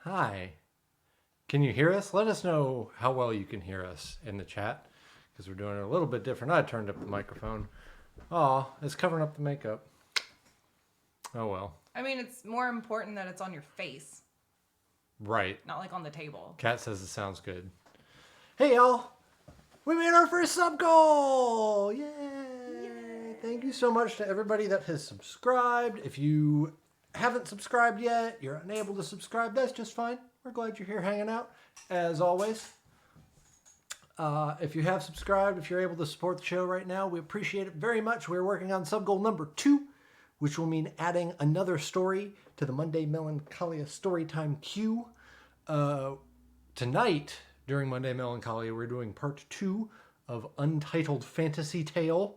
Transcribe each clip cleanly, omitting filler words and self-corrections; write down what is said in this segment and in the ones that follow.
Hi. Can you hear us? Let us know how well you can hear us in the chat because we're doing it a little bit different. I turned up the microphone. Oh, it's covering up the makeup. Oh well. I mean, it's more important that it's on your face, Right. not like on the table. Kat says it sounds good. Hey y'all. We made our first sub goal! Yay! Yay! Thank you so much to everybody that has subscribed. If you haven't subscribed yet, you're unable to subscribe, that's just fine. We're glad you're here hanging out, as always. If you have subscribed, if you're able to support the show right now, we appreciate it very much. We're working on sub goal number 2, which will mean adding another story to the Monday Melancholia Storytime queue. Tonight, during Monday Melancholia, we're doing part 2 of Untitled Fantasy Tale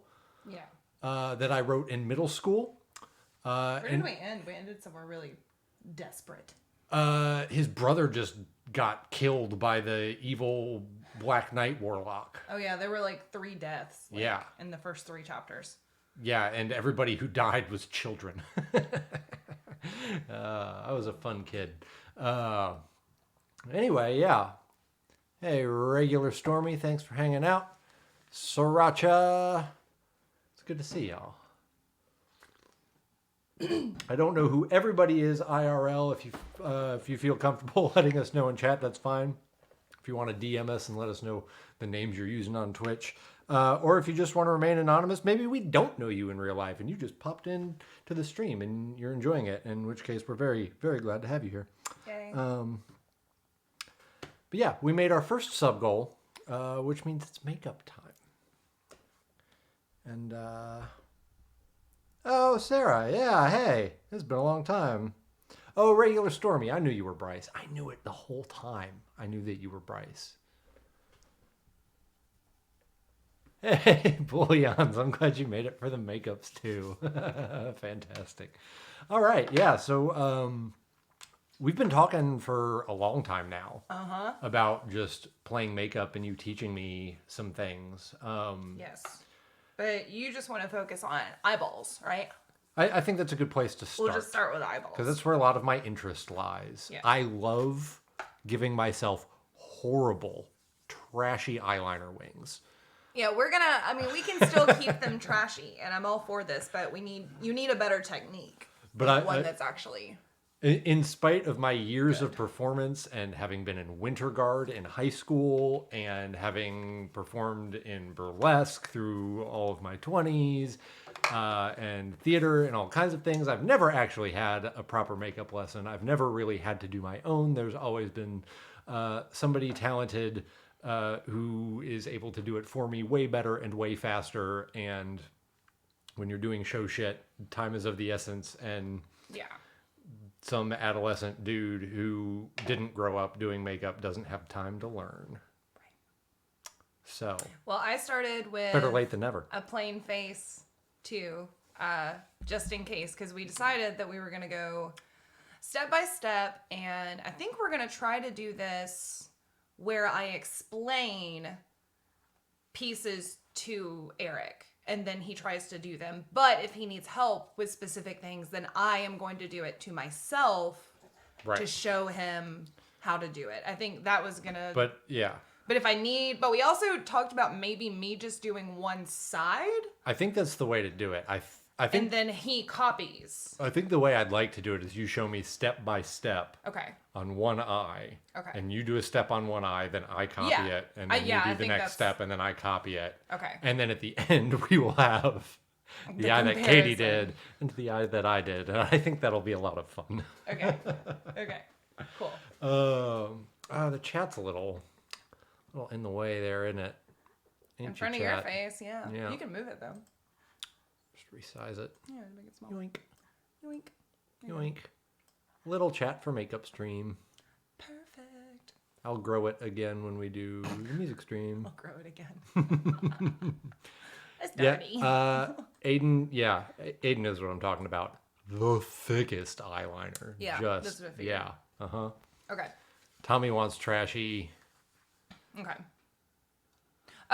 that I wrote in middle school. Where did we end? We ended somewhere really desperate. His brother just got killed by the evil Black Knight warlock. Oh yeah, there were like 3 deaths. In the first 3 chapters. Yeah, and everybody who died was children. I was a fun kid. Anyway, yeah. Hey, Regular Stormy, thanks for hanging out. Sriracha. It's good to see y'all. I don't know who everybody is IRL. If you feel comfortable letting us know in chat, that's fine. If you want to DM us and let us know the names you're using on Twitch. Or if you just want to remain anonymous, maybe we don't know you in real life and you just popped in to the stream and you're enjoying it, in which case we're very, very glad to have you here. Yay. But yeah, we made our first sub goal, which means it's makeup time. And, oh, Sarah, yeah, hey, it's been a long time. Oh, Regular Stormy, I knew you were Bryce. I knew it the whole time. I knew that you were Bryce. Hey, Bullions, I'm glad you made it for the makeups too. Fantastic. All right, yeah, so we've been talking for a long time now about just playing makeup and you teaching me some things. Yes. But you just want to focus on eyeballs, right? I think that's a good place to start. We'll just start with eyeballs. Because that's where a lot of my interest lies. Yeah. I love giving myself horrible, trashy eyeliner wings. Yeah, we can still keep them trashy, and I'm all for this, but you need a better technique. But one that's actually... In spite of my years of performance and having been in winter guard in high school and having performed in burlesque through all of my 20s and theater and all kinds of things, I've never actually had a proper makeup lesson. I've never really had to do my own. There's always been somebody talented who is able to do it for me way better and way faster. And when you're doing show shit, time is of the essence. And yeah. Some adolescent dude who didn't grow up doing makeup doesn't have time to learn. Right. So. Well, I started with... Better late than never. A plain face, too, just in case, because we decided that we were going to go step by step, and I think we're going to try to do this where I explain pieces to Eric. And then he tries to do them. But if he needs help with specific things, then I am going to do it to myself to show him how to do it. I think that was going to... But, yeah. But if I need... But we also talked about maybe me just doing one side. I think that's the way to do it. I think, and then he copies. I think the way I'd like to do it is you show me step by step. Okay. On one eye. Okay. And you do a step on one eye, then I copy it. And then you do the next step, and then I copy it. Okay. And then at the end, we will have the eye that Katie did and the eye that I did. And I think that'll be a lot of fun. Okay. Okay. Cool. The chat's a little in the way there, isn't it? In front of your face, yeah. You can move it, though. Just resize it. Yeah, make it small. Yoink. Yoink. Yoink. Little chat for makeup stream. Perfect. I'll grow it again when we do the music stream. I'll grow it again. That's dirty. Yeah. Aiden knows what I'm talking about. The thickest eyeliner. Yeah. Just, that's what I figured. Yeah. Okay. Tommy wants trashy. Okay.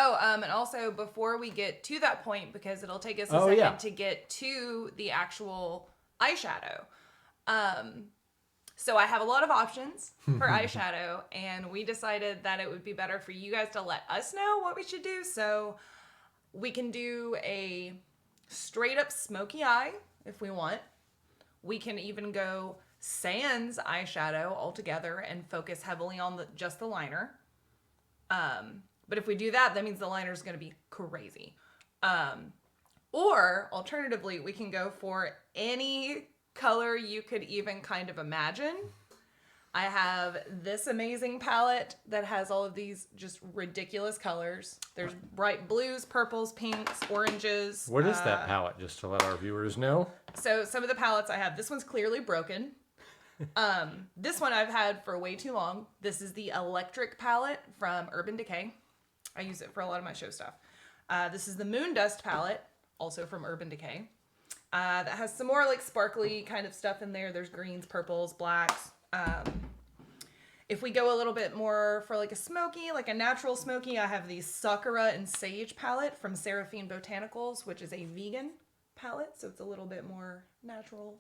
Oh, and also before we get to that point, because it'll take us a second to get to the actual eyeshadow. So I have a lot of options for eyeshadow, and we decided that it would be better for you guys to let us know what we should do. So we can do a straight up smoky eye if we want. We can even go sans eyeshadow altogether and focus heavily on just the liner. But if we do that, that means the liner is going to be crazy. Or alternatively, we can go for any color you could even kind of imagine. I have this amazing palette that has all of these just ridiculous colors. There's bright blues, purples, pinks, oranges. What is that palette, just to let our viewers know? So some of the palettes I have, this one's clearly broken. This one I've had for way too long. This is the Electric palette from Urban Decay. I use it for a lot of my show stuff. This is the Moon Dust palette, also from Urban Decay. That has some more like sparkly kind of stuff in there. There's greens, purples, blacks. If we go a little bit more for like a smoky, like a natural smoky, I have the Sakura and Sage palette from Seraphine Botanicals, which is a vegan palette, so it's a little bit more natural.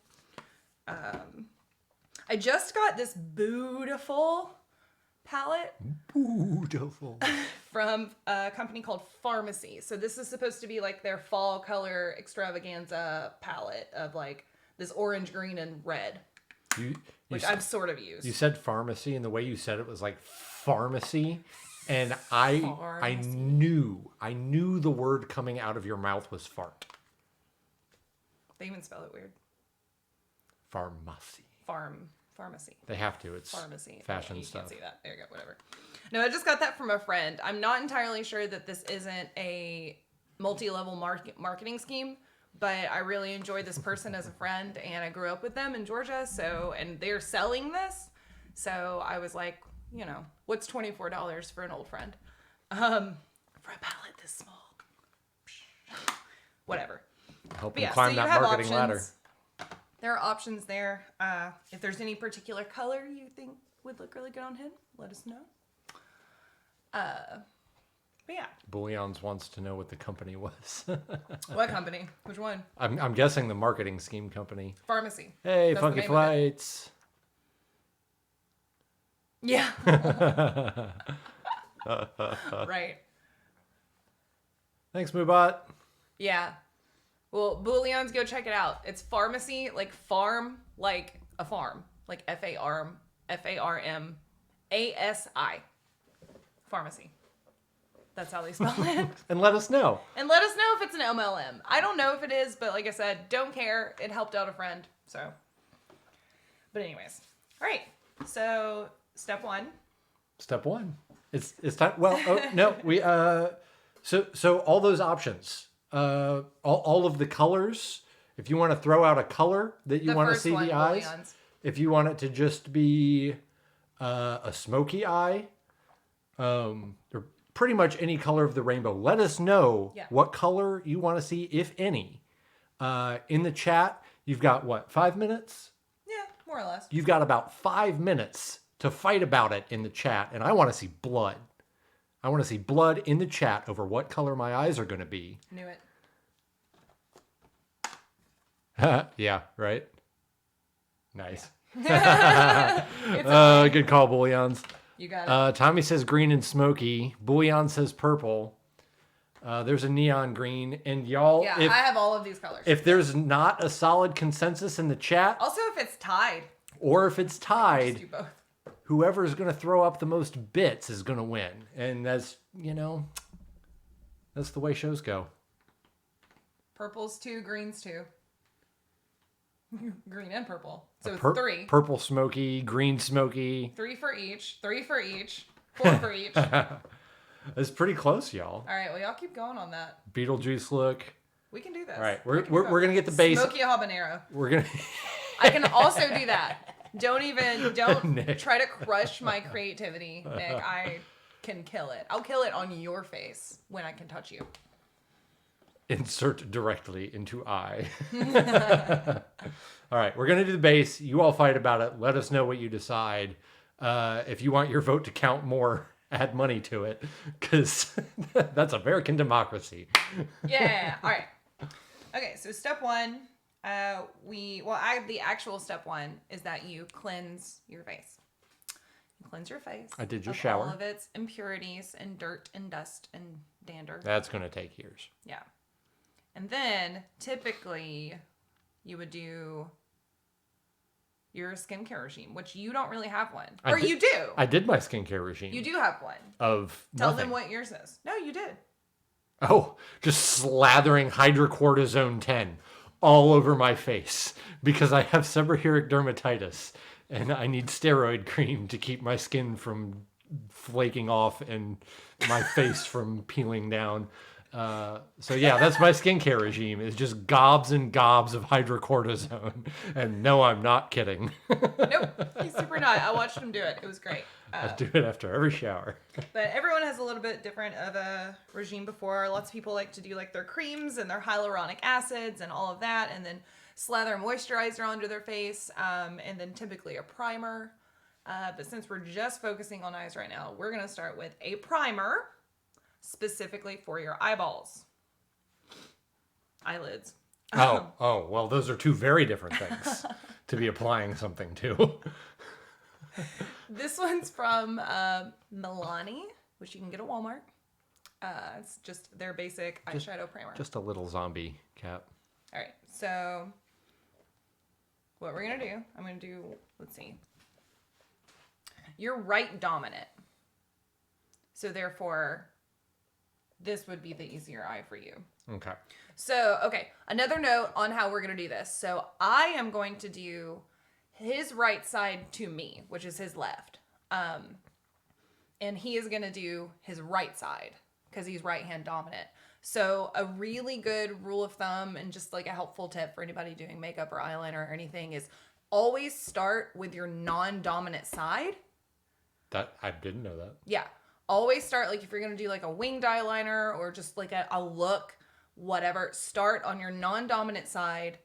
I just got this beautiful palette Beautiful. from a company called Pharmacy. So this is supposed to be like their fall color extravaganza palette of like this orange, green, and red, which I've sort of used. You said pharmacy, and the way you said it was like pharmacy, and I knew the word coming out of your mouth was fart. They even spell it weird. Pharmacy. Pharmacy. They have to. It's Pharmacy. fashion you stuff. Can't see that. There you go. Whatever. No, I just got that from a friend. I'm not entirely sure that this isn't a multi-level marketing scheme, but I really enjoy this person as a friend, and I grew up with them in Georgia. So, and they're selling this, so I was like, you know, what's $24 for an old friend, for a palette this small? Whatever. Help But them yeah, climb so that you have marketing options. ladder. There are options there. If there's any particular color you think would look really good on him, let us know. But yeah. Bullions wants to know what the company was. What company? Which one? I'm guessing the marketing scheme company. Pharmacy. Hey, That's the Funky name of it. Flights. Yeah. Right. Thanks, Moobot. Yeah. Well, Bullions, go check it out. It's Pharmacy, like farm, like a farm, like FARMASI. Pharmacy. That's how they spell it. And let us know. And let us know if it's an MLM. I don't know if it is, but like I said, don't care. It helped out a friend. So, but anyways. All right. So step one. Step one. It's time. Well, oh, no, we so all those options, all of the colors. If you want to throw out a color that you want to see the eyes, Bullions. if you want it to just be a smoky eye, or pretty much any color of the rainbow, let us know what color you want to see, if any. In the chat, you've got what, 5 minutes? Yeah, more or less. You've got about 5 minutes to fight about it in the chat, and I want to see blood. I want to see blood in the chat over what color my eyes are going to be. Knew it. Yeah, right? Nice. Yeah. Good call, Bullions. You got it. Tommy says green and smoky. Bullion says purple. There's a neon green. And y'all, Yeah, I have all of these colors. if there's not a solid consensus in the chat, Also, if it's tied, or if it's just tied, do both. whoever's going to throw up the most bits is going to win. And that's, that's the way shows go. Purples 2, greens 2. Green and purple. So it's 3. Purple smoky, green smoky. 3 for each. 3 for each. 4 for each. All It's pretty close, y'all. right, well, y'all keep going on that. Beetlejuice look. We can do this. All right, We we're can going to get the base. Smoky habanero. We're going to... I can also do that. Don't Nick. try to crush my creativity, Nick. I can kill it. I'll kill it on your face when I can touch you. Insert directly into eye. All right, we're going to do the base. You all fight about it. Let us know what you decide. If you want your vote to count more, add money to it, because that's American democracy. Yeah. All right. Okay, so step 1, The actual step one is that you cleanse your face. You cleanse your face. I did just of shower. all of its impurities and dirt and dust and dander. That's going to take years. Yeah. And then typically you would do your skincare regime, which you don't really have one. You do. I did my skincare regime. You do have one. Of Tell nothing. them what yours is. No, you did. Oh, just slathering hydrocortisone 10 all over my face because I have seborrheic dermatitis and I need steroid cream to keep my skin from flaking off and my face from peeling down. So yeah, that's my skincare regime, is just gobs and gobs of hydrocortisone. And no, I'm not kidding. Nope, he's super not. I watched him do it. It was great. I do it after every shower. But everyone has a little bit different of a regime before. Lots of people like to do like their creams and their hyaluronic acids and all of that, and then slather moisturizer onto their face, and then typically a primer. But since we're just focusing on eyes right now, we're going to start with a primer specifically for your eyeballs. Eyelids. Oh, well, those are two very different things to be applying something to. This one's from Melancholia, which you can get at Walmart. It's just their basic eyeshadow primer. Just a little zombie cap. All right, so what we're going to do, I'm going to do, let's see. You're right dominant. So therefore, this would be the easier eye for you. Okay. So, okay, another note on how we're going to do this. So I am going to do his right side to me, which is his left. And he is going to do his right side because he's right hand dominant. So a really good rule of thumb and just like a helpful tip for anybody doing makeup or eyeliner or anything is always start with your non-dominant side. That I didn't know that. Yeah. Always start, like if you're going to do like a winged eyeliner or just like a look, whatever, start on your non-dominant side.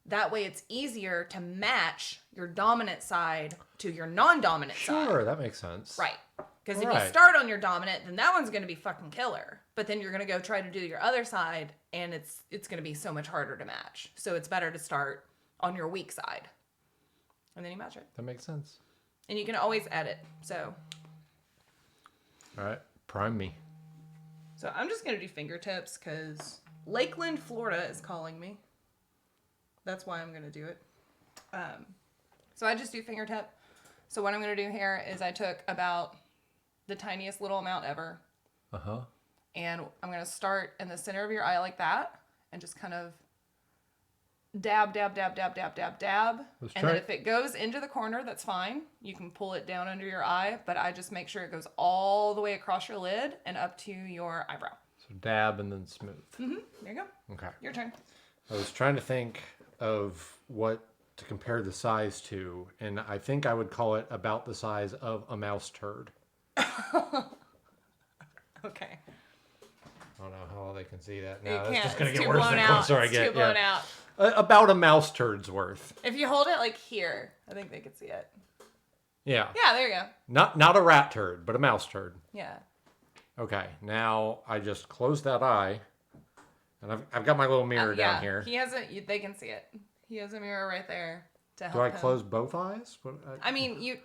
That way it's easier to match your dominant side to your non-dominant side. Sure, that makes sense. Right. Because if Right. you start on your dominant, then that one's going to be fucking killer. But then you're going to go try to do your other side, and it's going to be so much harder to match. So it's better to start on your weak side. And then you match it. That makes sense. And you can always edit. So All right, prime me. I'm just going to do fingertips because Lakeland, Florida is calling me. That's why I'm going to do it. So I just do fingertip. So what I'm going to do here is I took about the tiniest little amount ever. Uh-huh. And I'm going to start in the center of your eye like that and just kind of dab, dab, dab, dab, dab, dab, dab. And then if it goes into the corner, that's fine. You can pull it down under your eye, but I just make sure it goes all the way across your lid and up to your eyebrow. So dab and then smooth. Mm-hmm. There you go. Okay. Your turn. I was trying to think of what to compare the size to, and I think I would call it about the size of a mouse turd. Okay. I don't know how well they can see that. You No, it's can't. just going It's to too get worse blown the out. closer I It's get. too blown Yeah. out. About a mouse turd's worth. If you hold it like here, I think they could see it. Yeah. Yeah, there you go. Not a rat turd, but a mouse turd. Yeah. Okay, now I just close that eye, and I've got my little mirror Yeah. down here. He has a. They can see it. He has a mirror right there to help Do I him. close both eyes? I mean, you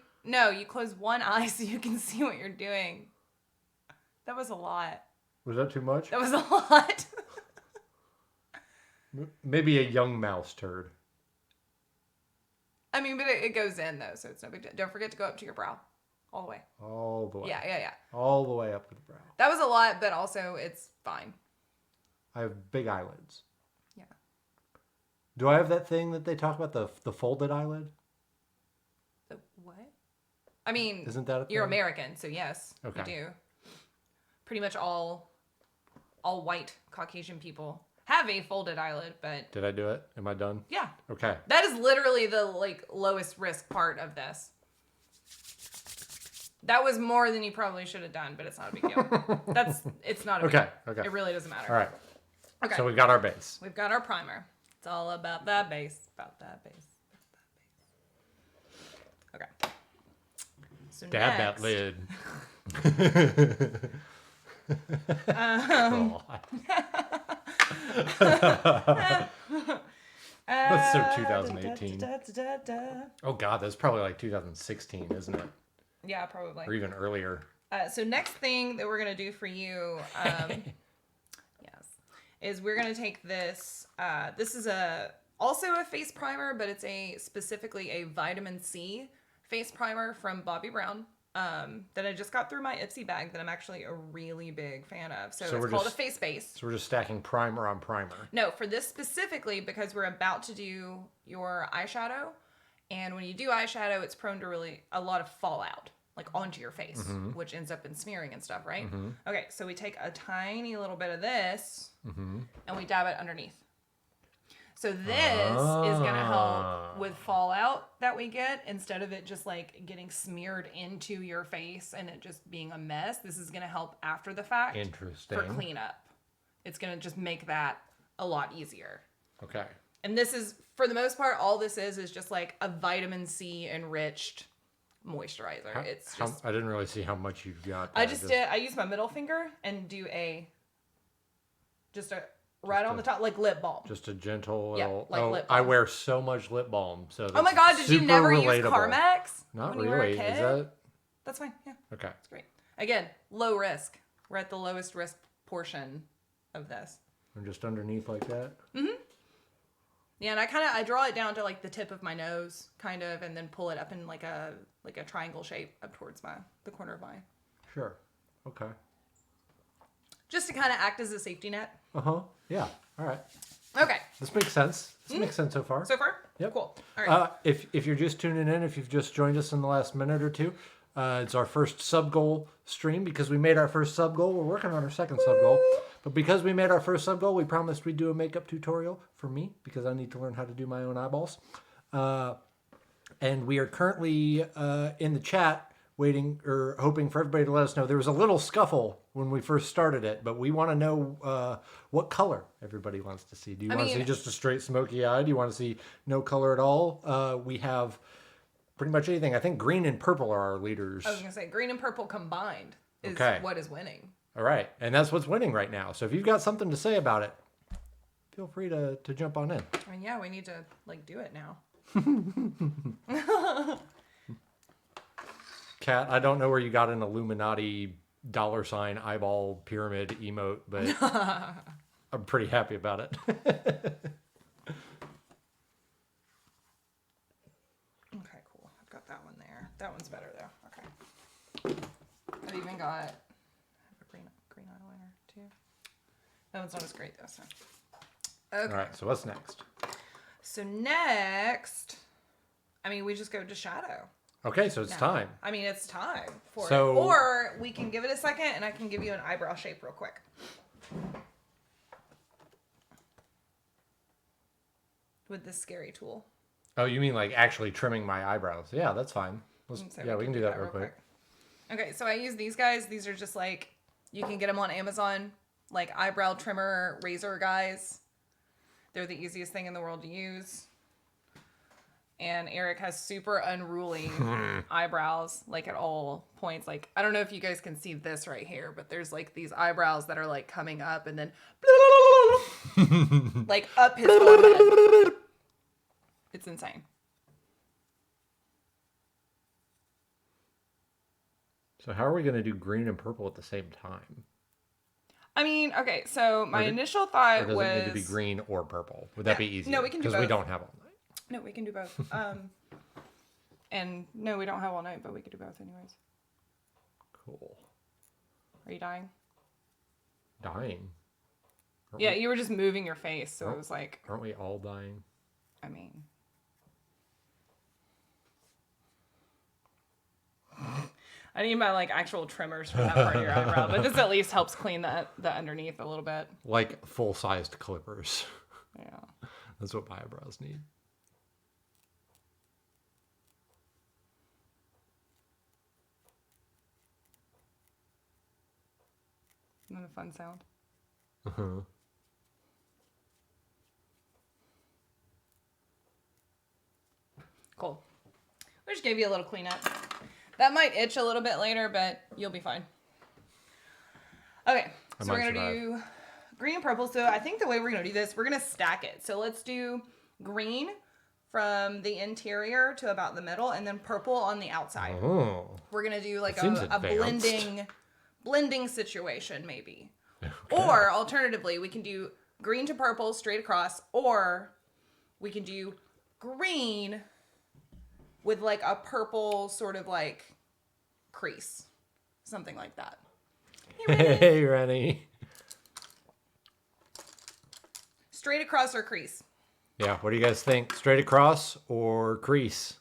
close one eye so you can see what you're doing. That was a lot. Was that too much? That was a lot. Maybe a young mouse turd. I mean, but it goes in though, so it's no big deal. Don't forget to go up to your brow, all the way. All the way. Yeah. All the way up to the brow. That was a lot, but also it's fine. I have big eyelids. Yeah. Do I have that thing that they talk about, the folded eyelid? The what? I mean, Isn't that a you're thing? American, so yes, Okay. you do. Pretty much all white Caucasian people have a folded eyelid, but Did I do it? Am I done? yeah, Okay. that is literally the lowest risk part of this. That was more than you probably should have done, but it's not a big deal. It's not a big Okay. deal. Okay. It really doesn't matter. All right. Okay. So we got our base. We've got our primer. It's all about that base. About that base. Okay. So Dab next, that lid. That's so 2018. Oh God, that's probably like 2016, isn't it? Yeah, probably. Or even earlier. So next thing that we're gonna do for you, yes, is we're gonna take this. This is also a face primer, but it's specifically a vitamin C face primer from Bobbi Brown. That I just got through my Ipsy bag that I'm actually a really big fan of. So it's called a face base. So we're just stacking primer on primer. No, for this specifically, because we're about to do your eyeshadow. And when you do eyeshadow, it's prone to a lot of fallout, like onto your face, which ends up in smearing and stuff, right? Okay, so we take a tiny little bit of this and we dab it underneath. So this is going to help with fallout that we get instead of it just like getting smeared into your face and it just being a mess. This is going to help after the fact. Interesting. For cleanup. It's going to just make that a lot easier. Okay. And this is, for the most part, all this is just like a vitamin C enriched moisturizer. I didn't really see how much you've got. I use my middle finger and do right on the top, like lip balm. Just a gentle little. Like lip balm. I wear so much lip balm. So oh my God, did you never use Carmex? Not when really. You were a kid? Is that? That's fine. Yeah. Okay. It's great. Again, low risk. We're at the lowest risk portion of this. And just underneath like that? Yeah, and I draw it down to like the tip of my nose, kind of, and then pull it up in like a triangle shape up towards the corner of my eye. Sure. Okay. Just to kind of act as a safety net. Yeah. All right. Okay. This makes sense. This makes sense so far. So far? Yep. Cool. All right. If you're just tuning in, if you've just joined us in the last minute or two, it's our first sub goal stream because we made our first sub goal. We're working on our second sub goal, but because we made our first sub goal, we promised we'd do a makeup tutorial for me because I need to learn how to do my own eyeballs. And we are currently in the chat waiting or hoping for everybody to let us know. There was a little scuffle when we first started it, but we want to know what color everybody wants to see. Do you want to see just a straight smoky eye? Do you want to see no color at all? We have pretty much anything. I think green and purple are our leaders. I was going to say green and purple combined is what is winning. All right. And that's what's winning right now. So if you've got something to say about it, feel free to jump on in. I mean, yeah, we need to like do it now. Kat, I don't know where you got an Illuminati $ eyeball pyramid emote, but I'm pretty happy about it. Okay, cool. I've got that one there. That one's better though. Okay. I've even got a green eyeliner too. That one's not as great though. So. Okay. All right. So what's next? So next, we just go to shadow. Okay, so it's time. It's time for it. Or we can give it a second and I can give you an eyebrow shape real quick. With this scary tool. Oh, you mean like actually trimming my eyebrows? Yeah, that's fine. We can do that real quick. Okay, so I use these guys. These are just like, you can get them on Amazon, like eyebrow trimmer razor guys. They're the easiest thing in the world to use. And Eric has super unruly eyebrows, like at all points. Like, I don't know if you guys can see this right here, but there's like these eyebrows that are like coming up and then like up his forehead. It's insane. So how are we going to do green and purple at the same time? Okay, so my initial thought was... Does it need to be green or purple? Would that be easier? No, we can do both. Because we don't have all night. No, we can do both. And no, we don't have all night, but we could do both anyways. Cool. Are you dying? Dying? Yeah, you were just moving your face, so it was like... Aren't we all dying? I need my like actual trimmers for that part of your eyebrow, but this at least helps clean the underneath a little bit. Like full-sized clippers. Yeah. That's what my eyebrows need. Isn't that a fun sound? Uh-huh. Cool. We just gave you a little cleanup. That might itch a little bit later, but you'll be fine. Okay, so we're going to do green and purple. So I think the way we're going to do this, we're going to stack it. So let's do green from the interior to about the middle, and then purple on the outside. Oh. We're gonna do like Seems a advanced. blending situation maybe. Or alternatively, we can do green to purple straight across, or we can do green with like a purple sort of like crease. Something like that. Hey, Rennie. Straight across or crease? Yeah, what do you guys think? Straight across or crease?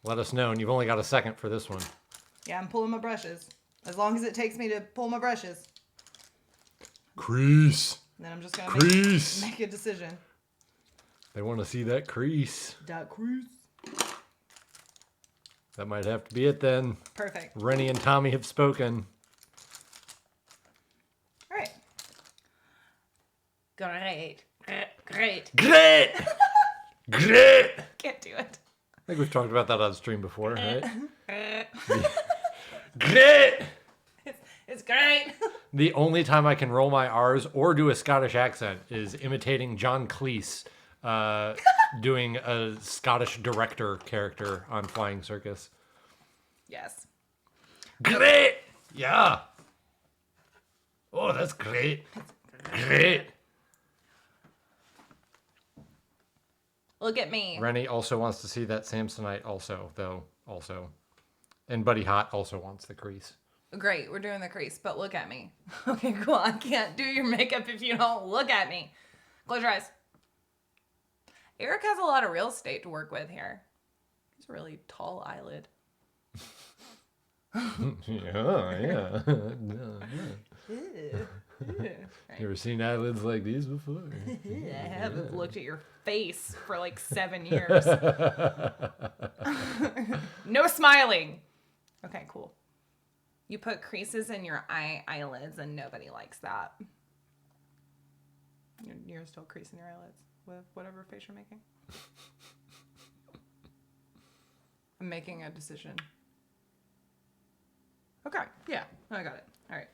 Let us know, and you've only got a second for this one. Yeah, I'm pulling my brushes. As long as it takes me to pull my brushes. Crease. And then I'm just gonna Crease. make a decision. They want to see that crease. That crease. That might have to be it then. Perfect. Rennie and Tommy have spoken. All right. Great. Great. Great! Great! Can't do it. I think we've talked about that on stream before, right? Great! It's great. The only time I can roll my R's or do a Scottish accent is imitating John Cleese doing a Scottish director character on Flying Circus. Yes. Great! Yeah. Oh, that's great. Great. Look at me. Rennie also wants to see that Samsonite also. And Buddy Hot also wants the crease. Great, we're doing the crease, but look at me. Okay, cool. I can't do your makeup if you don't look at me. Close your eyes. Eric has a lot of real estate to work with here. He's a really tall eyelid. Yeah. Ew. You ever seen eyelids like these before? I haven't looked at your face for like 7 years. No smiling. Okay, cool. You put creases in your eyelids and nobody likes that. You're still creasing your eyelids with whatever face you're making. I'm making a decision. Okay, yeah, I got it. All right.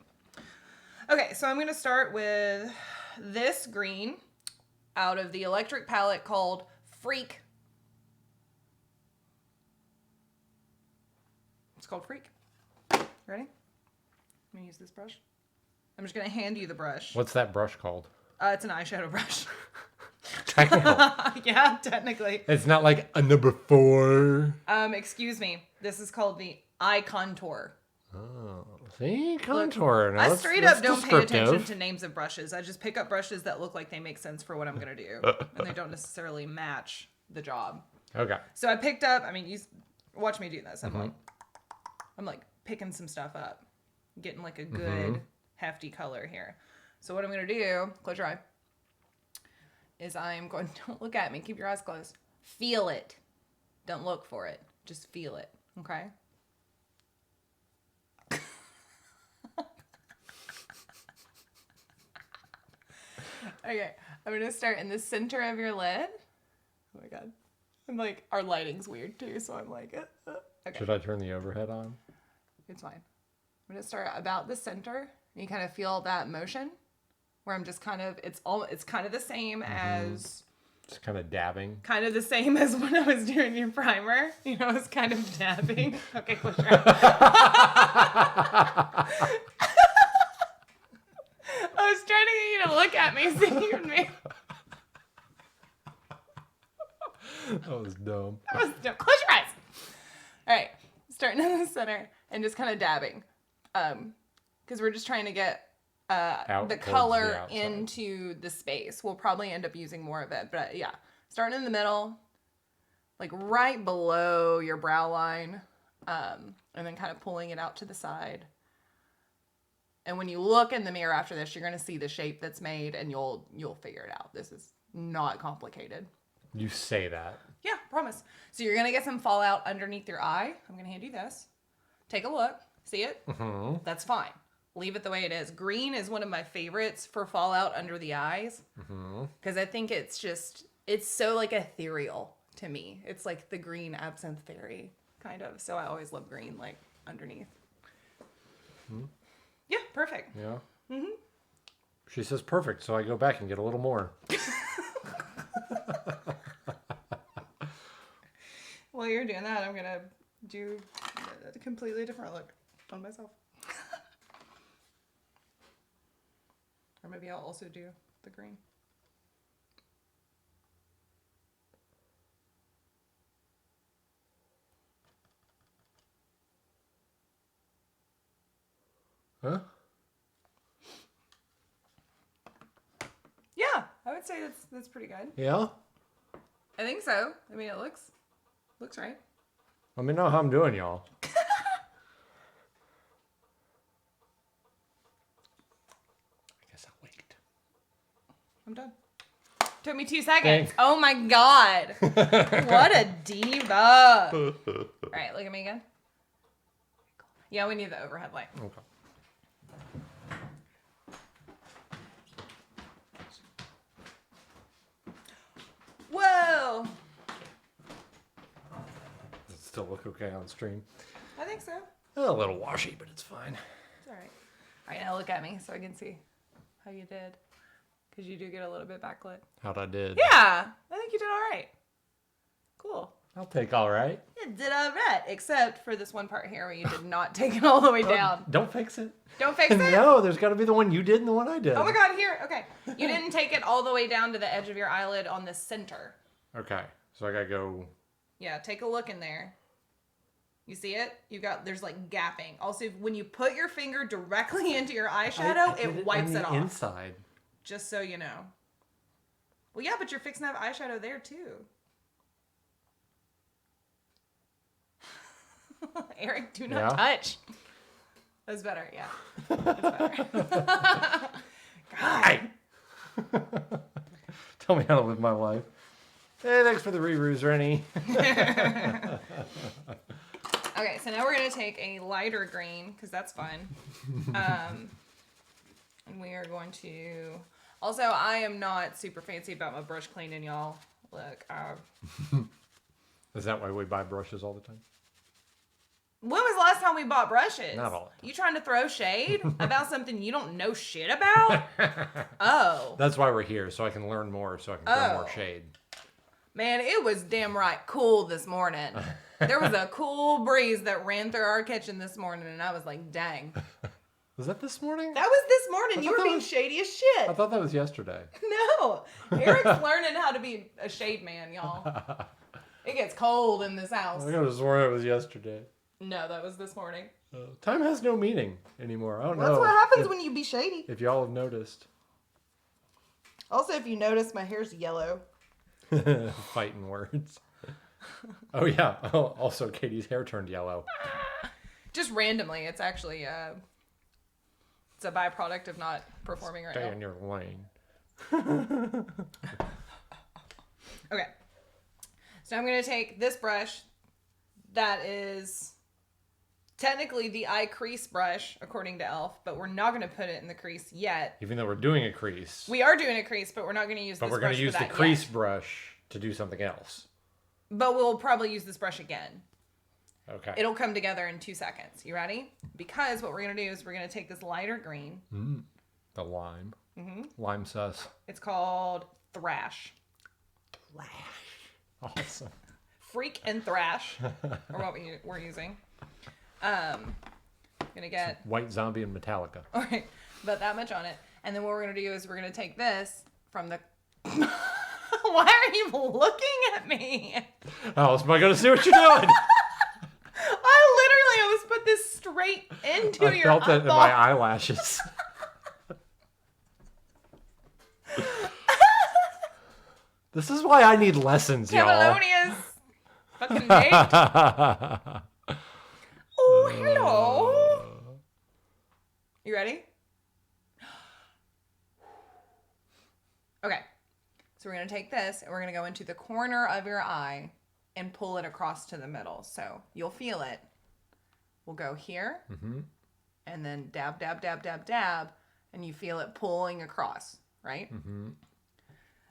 Okay, so I'm going to start with this green out of the electric palette called Freak. It's called Freak. Ready? I'm going to use this brush. I'm just going to hand you the brush. What's that brush called? It's an eyeshadow brush. Technical. Yeah, technically. It's not like a number 4. Excuse me. This is called the eye contour. Oh, see? Contour. Now I that's- straight that's up don't pay attention descriptive. to names of brushes. I just pick up brushes that look like they make sense for what I'm going to do. And they don't necessarily match the job. Okay. So I picked up, you watch me do this. I'm like picking some stuff up. Getting like a good hefty color here. So what I'm going to do, close your eye, is I'm going, don't look at me, keep your eyes closed. Feel it. Don't look for it. Just feel it. Okay? Okay, I'm going to start in the center of your lid. Oh my God. I'm like, our lighting's weird too, so I'm like, okay. Should I turn the overhead on? It's fine. I'm going to start about the center, and you kind of feel that motion where I'm just kind of, it's kind of the same as, Just kind of dabbing. kind of the same as when I was doing your primer. You know, it's kind of dabbing. Okay, close your eyes. I was trying to get you to look at me so you would make. That was dumb. That was dumb. Close your eyes. All right, starting in the center and just kind of dabbing, because we're just trying to get Out the towards the color outside. into the space. We'll probably end up using more of it, but yeah, starting in the middle, like right below your brow line, and then kind of pulling it out to the side. And when you look in the mirror after this, you're gonna see the shape that's made, and you'll figure it out. This is not complicated. You say that. Yeah, promise. So you're gonna get some fallout underneath your eye. I'm gonna hand you this. Take a look. See it? Mm-hmm. That's fine. Leave it the way it is. Green is one of my favorites for fallout under the eyes, because I think it's so like ethereal to me. It's like the green absinthe fairy kind of. So I always love green like underneath. Yeah, perfect. Yeah. She says perfect, so I go back and get a little more. While you're doing that, I'm gonna do a completely different look on myself. Or maybe I'll also do the green. Huh? Yeah, I would say that's pretty good. Yeah? I think so. I mean, it looks right. Let me know how I'm doing, y'all. I guess I'll wait. I'm done. Took me 2 seconds. Thanks. Oh my god. What a diva. All right, look at me again. Yeah, we need the overhead light. Okay. Whoa. Does it still look okay on stream? I think so. A little washy, but it's fine. It's all right. All right, now look at me so I can see how you did. Because you do get a little bit backlit. How'd I did? Yeah, I think you did all right. Cool. I'll take all right. You did all right, except for this one part here where you did not take it all the way down. Don't fix it. Don't fix it? No, there's got to be the one you did and the one I did. Oh my god, here. Okay. You didn't take it all the way down to the edge of your eyelid on the center. Okay, so I gotta go. Yeah, take a look in there. You see it? There's like gapping. Also, when you put your finger directly into your eyeshadow, I did it wipes on it the off. inside. Just so you know. Well, yeah, but you're fixing to have eyeshadow there too. Eric, do not touch. That's better, yeah. That's better. God. Tell me how to live my life. Hey, thanks for the re-roos, Rennie. Okay, so now we're going to take a lighter green, because that's fun. And we are going to... Also, I am not super fancy about my brush cleaning, y'all. Look, Is that why we buy brushes all the time? when was the last time we bought brushes? Not all the time. You trying to throw shade about something you don't know shit about? Oh. That's why we're here, so I can learn more, so I can throw more Oh. shade. Man, it was damn right cool this morning. There was a cool breeze that ran through our kitchen this morning, and I was like, dang. Was that this morning? That was this morning. You thought were that being was- shady as I shit. thought that was yesterday. No. Eric's learning how to be a shade man, y'all. It gets cold in this house. I could have sworn it was yesterday. No, that was this morning. Time has no meaning anymore. I don't know. That's what happens when you be shady. If y'all have noticed. Also, if you notice, my hair's yellow. Fighting words. Oh, yeah. Oh, also, Katie's hair turned yellow. Just randomly. It's actually, it's a byproduct of not performing right Stay now. in your lane. Okay. So I'm going to take this brush that is technically the eye crease brush, according to Elf, but we're not going to put it in the crease yet. Even though we're doing a crease. We are doing a crease, but we're not going to use But this we're brush going to use for the that crease yet. brush to do something else. But we'll probably use this brush again. Okay. It'll come together in 2 seconds. You ready? Because what we're going to do is we're going to take this lighter green. The lime. Lime sus. It's called Thrash. Awesome. Freak and Thrash are what we're using. Gonna get White Zombie and Metallica. all right, about that much on it, and then what we're gonna do is we're gonna take this from the. Why are you looking at me? How else am I going to see what you're doing? I literally almost put this straight into I your felt it in eyeball. my eyelashes. This is why I need lessons, y'all. Camelonia's fucking baked. Oh, hello. You ready? Okay. So we're going to take this and we're going to go into the corner of your eye and pull it across to the middle. So you'll feel it. We'll go here and then dab, dab, dab, dab, dab. And you feel it pulling across, right?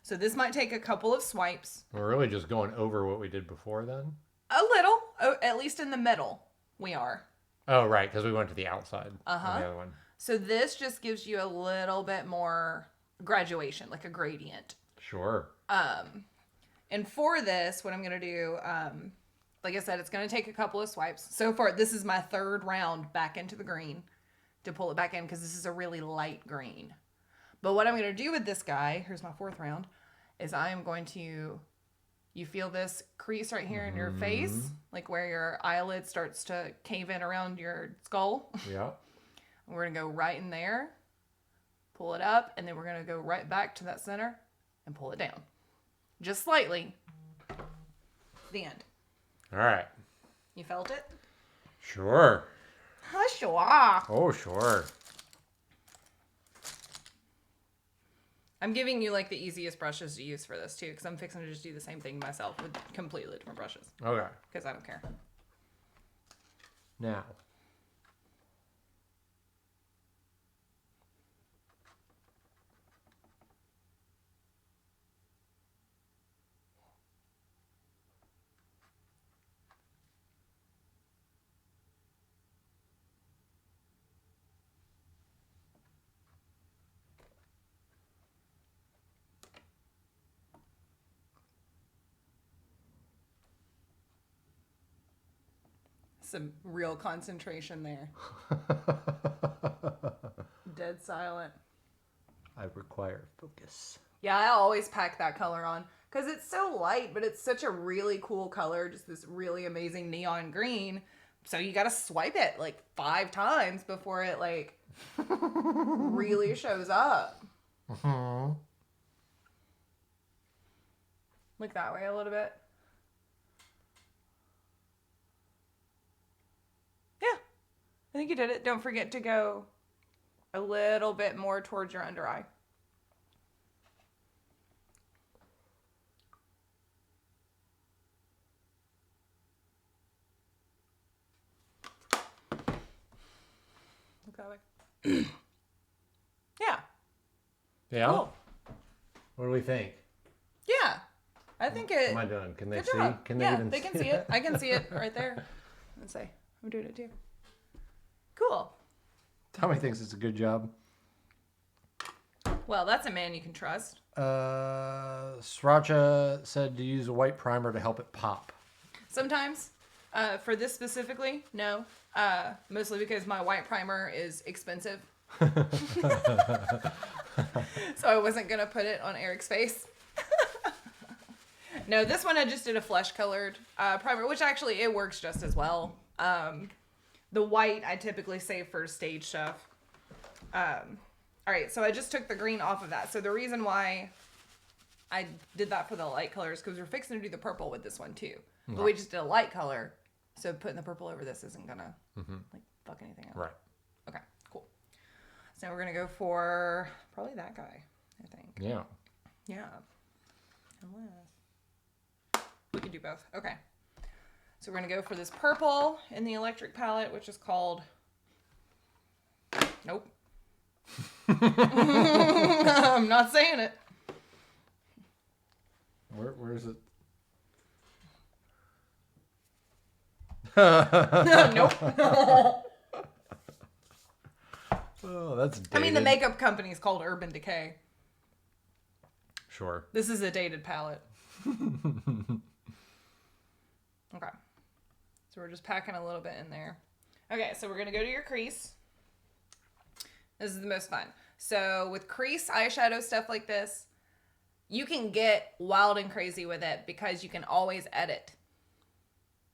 So this might take a couple of swipes. We're really just going over what we did before then? A little, at least in the middle, we are. Oh, right, because we went to the outside on Uh-huh. the other one. So this just gives you a little bit more graduation, like a gradient. Sure. And for this, what I'm going to do, like I said, it's going to take a couple of swipes. So far, this is my third round back into the green to pull it back in because this is a really light green. But what I'm going to do with this guy, here's my fourth round, is I am going to, you feel this crease right here in your face, like where your eyelid starts to cave in around your skull. Yeah. We're going to go right in there, pull it up, and then we're going to go right back to that center and pull it down. Just slightly. The end. All right. You felt it? Sure. Sure. Oh, sure. I'm giving you like the easiest brushes to use for this too, because I'm fixing to just do the same thing myself with completely different brushes. Okay. Because I don't care. Now. Some real concentration there. Dead silent. I require focus. Yeah, I always pack that color on because it's so light, but it's such a really cool color. Just this really amazing neon green. So you got to swipe it like 5 times before it like really shows up. Mm-hmm. Look that way a little bit. Yeah, I think you did it. Don't forget to go a little bit more towards your under eye. Look that way. Yeah. Yeah? Cool. What do we think? Yeah. I think it. What am I doing? Can they Good see? job. Can yeah, even they can see it. I can see it right there. Let's say I'm doing it too. Cool. Tommy thinks it's a good job. Well, that's a man you can trust. Sriracha said to use a white primer to help it pop. Sometimes, for this specifically, no. Mostly because my white primer is expensive. So I wasn't going to put it on Eric's face. No, this one I just did a flesh colored primer, which actually it works just as well. The white I typically save for stage stuff. All right, so I just took the green off of that. So the reason why I did that for the light colors because we're fixing to do the purple with this one too. But we just did a light color, so putting the purple over this isn't gonna like fuck anything up. Right. Okay, cool. So now we're gonna go for probably that guy, I think. Yeah. Yeah. Unless we can do both. Okay. So we're gonna go for this purple in the electric palette, which is called. Nope. I'm not saying it. Where is it? Nope. Oh, that's dated. I mean, the makeup company is called Urban Decay. Sure. This is a dated palette. Okay. So we're just packing a little bit in there. Okay, so we're going to go to your crease. This is the most fun. So with crease eyeshadow stuff like this, you can get wild and crazy with it because you can always edit.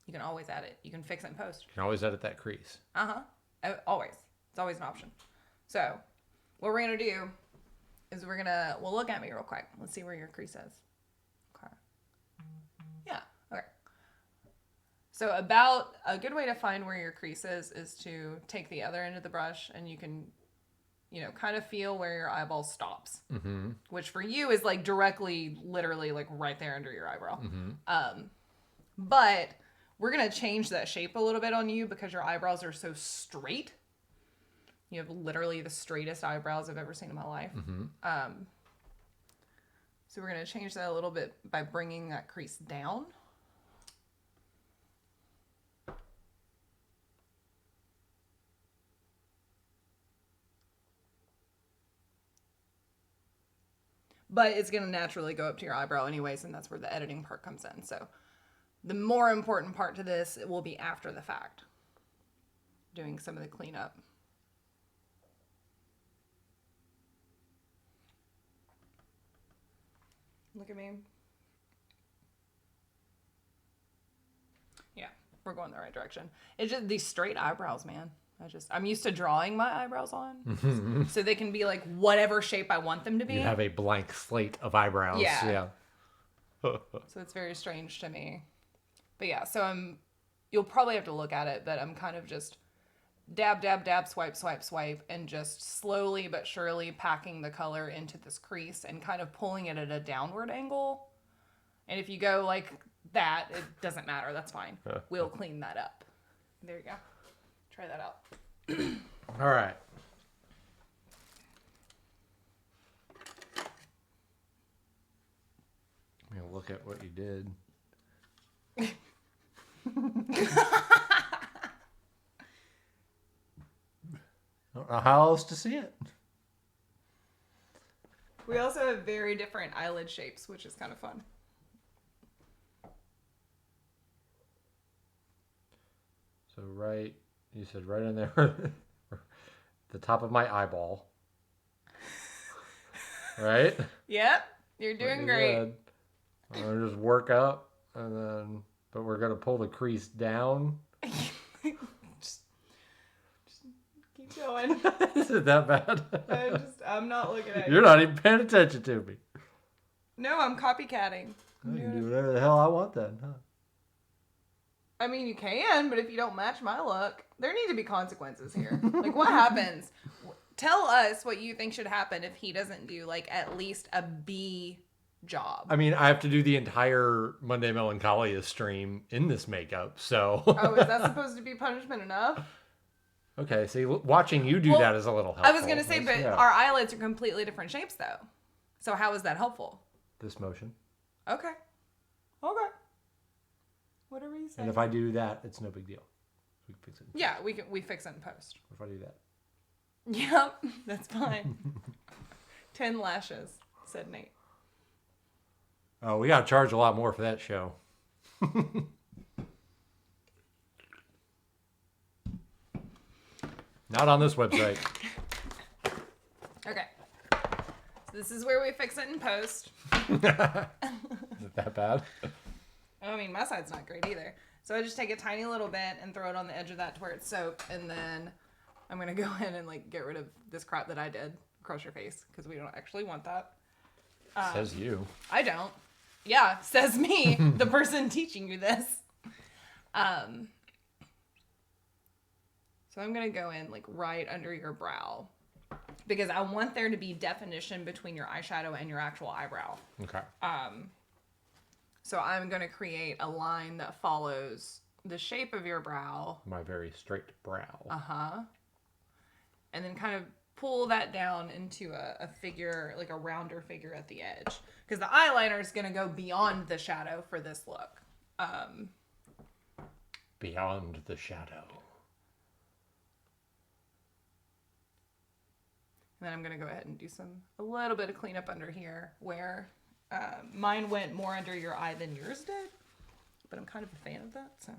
You can always edit. You can fix it in post. You can always edit that crease. Always. It's always an option. So what we're going to do is well, look at me real quick. Let's see where your crease is. Okay. Yeah. Okay. So about a good way to find where your crease is to take the other end of the brush and you can, kind of feel where your eyeball stops, which for you is like directly, literally like right there under your eyebrow. But we're going to change that shape a little bit on you because your eyebrows are so straight. You have literally the straightest eyebrows I've ever seen in my life. So we're going to change that a little bit by bringing that crease down. But it's going to naturally go up to your eyebrow anyways, and that's where the editing part comes in. So The more important part to this will be after the fact. Doing some of the cleanup. Look at me. Yeah, we're going the right direction. It's just these straight eyebrows, man. I'm used to drawing my eyebrows on. So they can be like whatever shape I want them to be. You have a blank slate of eyebrows. Yeah. So it's very strange to me. But yeah, so you'll probably have to look at it, but I'm kind of just dab, dab, dab, swipe, swipe, swipe, and just slowly but surely packing the color into this crease and kind of pulling it at a downward angle. And if you go like that, it doesn't matter. That's fine. We'll clean that up. There you go. Try that out. All right. I'm going to look at what you did. I don't know how else to see it. We also have very different eyelid shapes, which is kind of fun. So you said right in there, the top of my eyeball. Right? Yep, you're doing great. I'm going to just work up, but we're going to pull the crease down. just keep going. Is it that bad? I'm not looking at you. You're not even paying attention to me. No, I'm copycatting. I can do whatever the hell I want then, huh? I mean, you can, but if you don't match my look, there need to be consequences here. Like, what happens? Tell us what you think should happen if he doesn't do, like, at least a B job. I mean, I have to do the entire Monday Melancholia stream in this makeup, so... Oh, is that supposed to be punishment enough? Okay, see, watching you do that is a little helpful. I was going to say, but our eyelids are completely different shapes, though. So how is that helpful? This motion. Okay. Whatever you say. And if I do that, it's no big deal. We can fix it. Yeah, we fix it in post. What if I do that? Yep, that's fine. 10 lashes, said Nate. Oh, we got to charge a lot more for that show. Not on this website. Okay. So this is where we fix it in post. Is it that bad? I mean, my side's not great either. So I just take a tiny little bit and throw it on the edge of that to where it's soaked. And then I'm going to go in and like get rid of this crap that I did across your face. Because we don't actually want that. Says you. I don't. Yeah, says me, the person teaching you this. So I'm going to go in like right under your brow. Because I want there to be definition between your eyeshadow and your actual eyebrow. Okay. So I'm going to create a line that follows the shape of your brow. My very straight brow. Uh-huh. And then kind of pull that down into a figure, like a rounder figure at the edge. Because the eyeliner is going to go beyond the shadow for this look. Beyond the shadow. And then I'm going to go ahead and do a little bit of cleanup under here where mine went more under your eye than yours did. But I'm kind of a fan of that, so.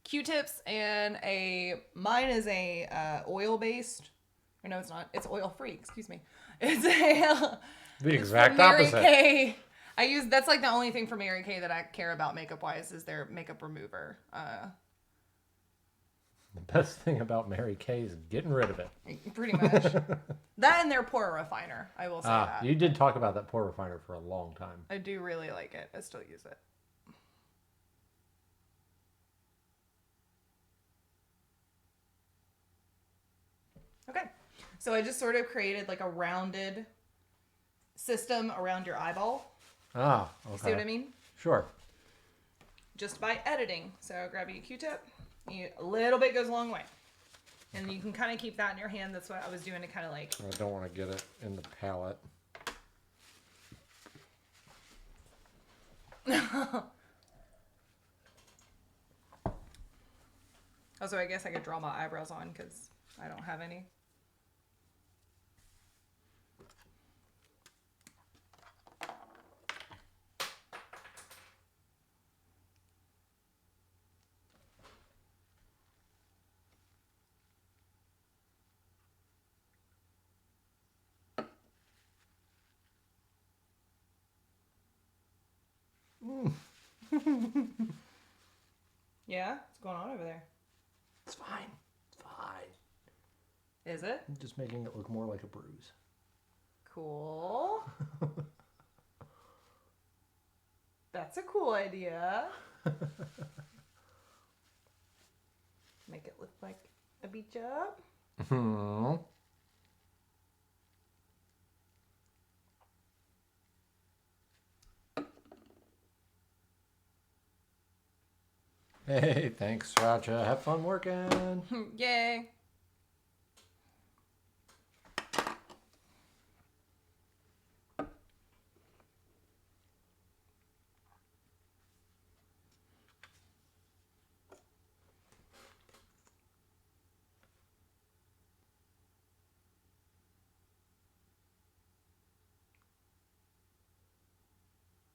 Q-tips and mine is a oil-based, or no, it's not. It's oil-free, excuse me. It's the exact Mary opposite. Kay. That's like the only thing for Mary Kay that I care about makeup-wise is their makeup remover. The best thing about Mary Kay is getting rid of it. Pretty much. That and their pore refiner, I will say that. You did talk about that pore refiner for a long time. I do really like it. I still use it. Okay. So I just sort of created like a rounded system around your eyeball. Ah, okay. See what I mean? Sure. Just by editing. So grab you a Q-tip. A little bit goes a long way. And you can kind of keep that in your hand. That's what I was doing to kind of like... I don't want to get it in the palette. Also, I guess I could draw my eyebrows on because I don't have any. Yeah? What's going on over there? It's fine. It's fine. Is it? I'm just making it look more like a bruise. Cool. That's a cool idea. Make it look like a beat job. Hmm. Hey, thanks, Racha. Have fun working. Yay.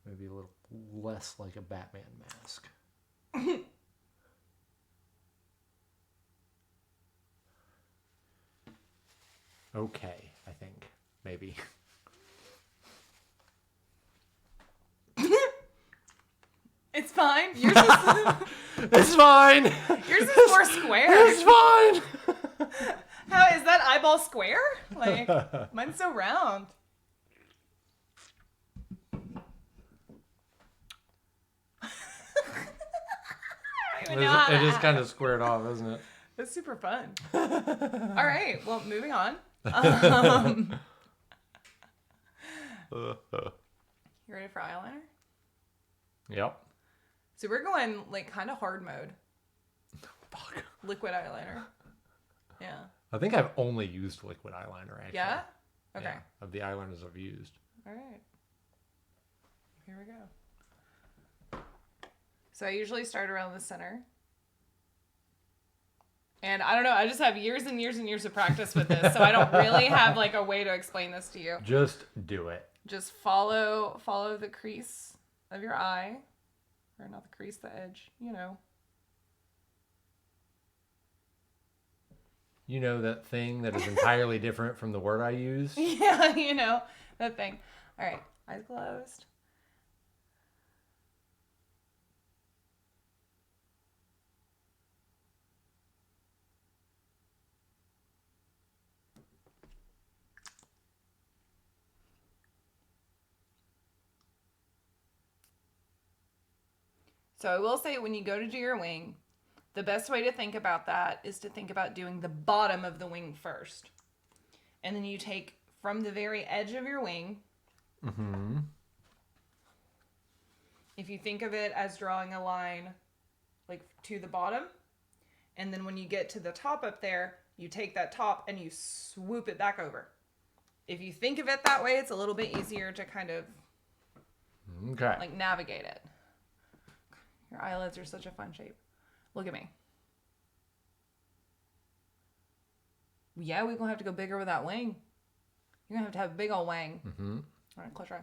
Maybe a little less like a Batman mask. Okay, I think. Maybe. It's fine. Yours is, It's fine! yours is more square. It's fine! How is that eyeball square? Like, mine's so round. I don't even know how It to is act. kind of squared off, isn't it? That's super fun. All right. Well, moving on. You ready for eyeliner? Yep. So we're going like kind of hard mode. Fuck. Liquid eyeliner. Yeah. I think I've only used liquid eyeliner, actually. Yeah? Okay. Yeah, of the eyeliners I've used. All right. Here we go. So I usually start around the center. And I don't know, I just have years and years and years of practice with this, so I don't really have like a way to explain this to you. Just do it. Just follow the crease of your eye. Or not the crease, the edge, you know. You know that thing that is entirely different from the word I used? Yeah, you know, that thing. All right, eyes closed. So I will say when you go to do your wing, the best way to think about that is to think about doing the bottom of the wing first. And then you take from the very edge of your wing. Mm-hmm. If you think of it as drawing a line like to the bottom, and then when you get to the top up there, you take that top and you swoop it back over. If you think of it that way, it's a little bit easier to kind of Okay. like navigate it. Your eyelids are such a fun shape. Look at me. Yeah, we're going to have to go bigger with that wing. You're going to have a big old wang. Mm-hmm. All right, close your eye.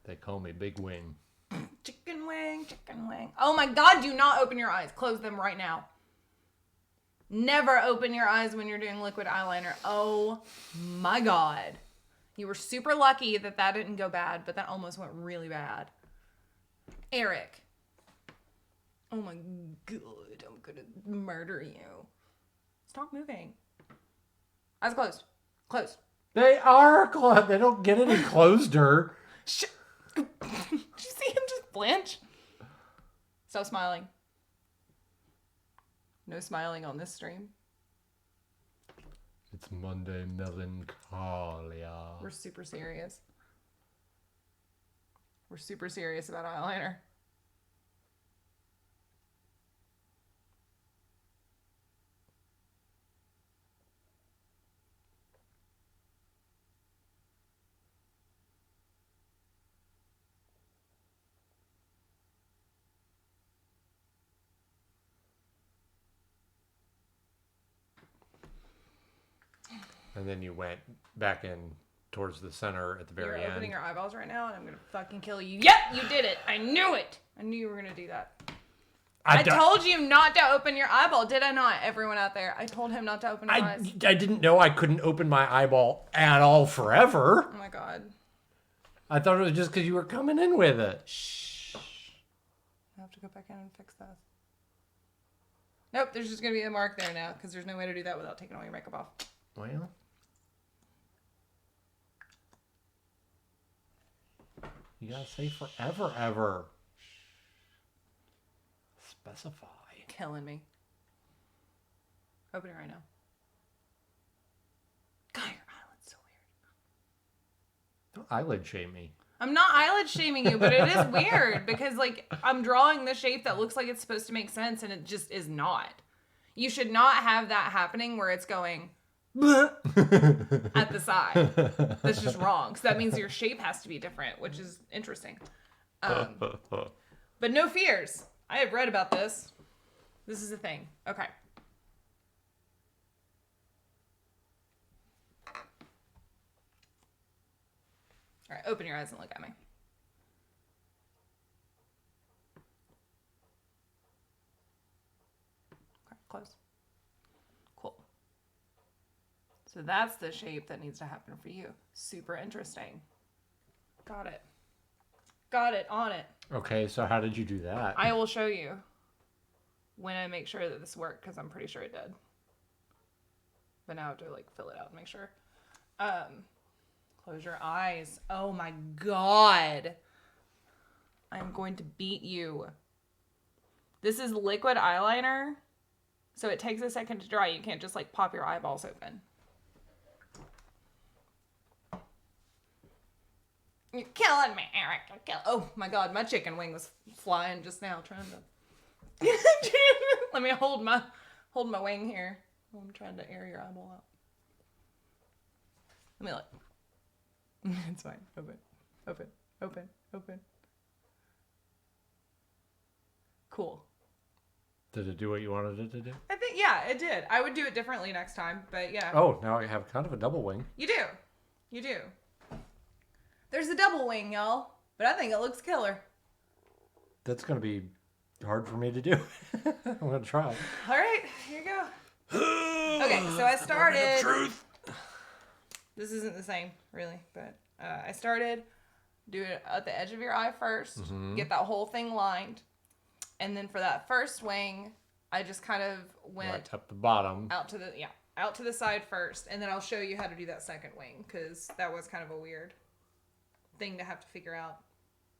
They call me Big Wing. Chicken wing, chicken wing. Oh my God, do not open your eyes. Close them right now. Never open your eyes when you're doing liquid eyeliner. Oh my God. You were super lucky that that didn't go bad, but that almost went really bad. Eric. Oh my God, I'm gonna murder you. Stop moving. Eyes closed. Closed. They are closed. They don't get any closer. Shh. Did you see him just blanch? Stop smiling. No smiling on this stream. It's Monday Melancholia. We're super serious. We're super serious about eyeliner. And then you went back in towards the center at the very You're end. opening your eyeballs right now, and I'm gonna fucking kill you. Yep, you did it. I knew it. I knew you were gonna do that. I told you not to open your eyeball, did I not? Everyone out there, I told him not to open his eyes. I didn't know I couldn't open my eyeball at all forever. Oh my god. I thought it was just because you were coming in with it. Shh. I have to go back in and fix that. Nope, there's just going to be a mark there now because there's no way to do that without taking all your makeup off. Well. You gotta say forever, ever. Specify. Killing me. Open it right now. God, your eyelid's so weird. Don't eyelid shame me. I'm not eyelid shaming you, but it is weird because, like, I'm drawing the shape that looks like it's supposed to make sense and it just is not. You should not have that happening where it's going at the side. That's just wrong. So that means your shape has to be different, which is interesting. But no fears. I have read about this. This is a thing. Okay. All right, open your eyes and look at me. Okay, close. Cool. So that's the shape that needs to happen for you. Super interesting. Got it. Got it. On it. Okay, so how did you do that? I will show you when I make sure that this worked, because I'm pretty sure it did. But now I have to, like, fill it out and make sure. Close your eyes. Oh my god. I'm going to beat you. This is liquid eyeliner, so it takes a second to dry. You can't just, like, pop your eyeballs open. You're killing me, Eric. Oh my god, my chicken wing was flying just now, trying to. Let me hold my wing here. I'm trying to air your eyeball out. Let me look. It's fine. Open. Cool. Did it do what you wanted it to do? I think, yeah, it did. I would do it differently next time, but yeah. Oh, now I have kind of a double wing. You do. There's a double wing, y'all, but I think it looks killer. That's going to be hard for me to do. I'm going to try. All right, here you go. Okay, so I started. Truth. This isn't the same, really, but I started. Do it at the edge of your eye 1st. Get that whole thing lined. And then for that first wing, I just kind of went right up the bottom. out to the side first. And then I'll show you how to do that second wing, because that was kind of a weird thing to have to figure out.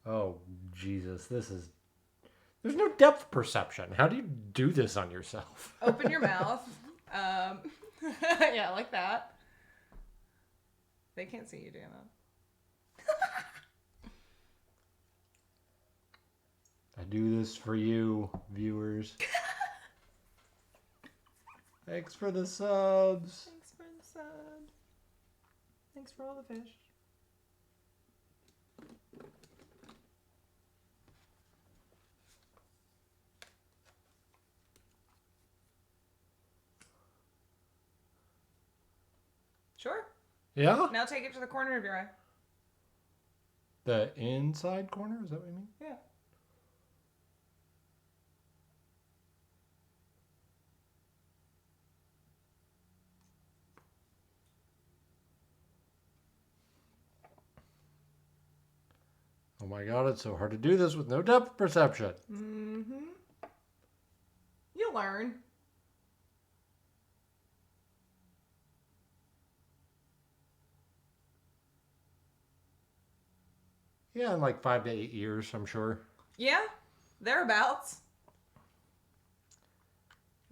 Oh, Jesus. There's no depth perception. How do you do this on yourself? Open your mouth. Yeah, like that. They can't see you doing that. I do this for you, viewers. Thanks for the subs. Thanks for the sub. Thanks for all the fish. Sure. Yeah? Now take it to the corner of your eye. The inside corner? Is that what you mean? Yeah. Oh my god, it's so hard to do this with no depth perception. Mm-hmm. You'll learn. Yeah, in like 5 to 8 years, I'm sure. Yeah, thereabouts.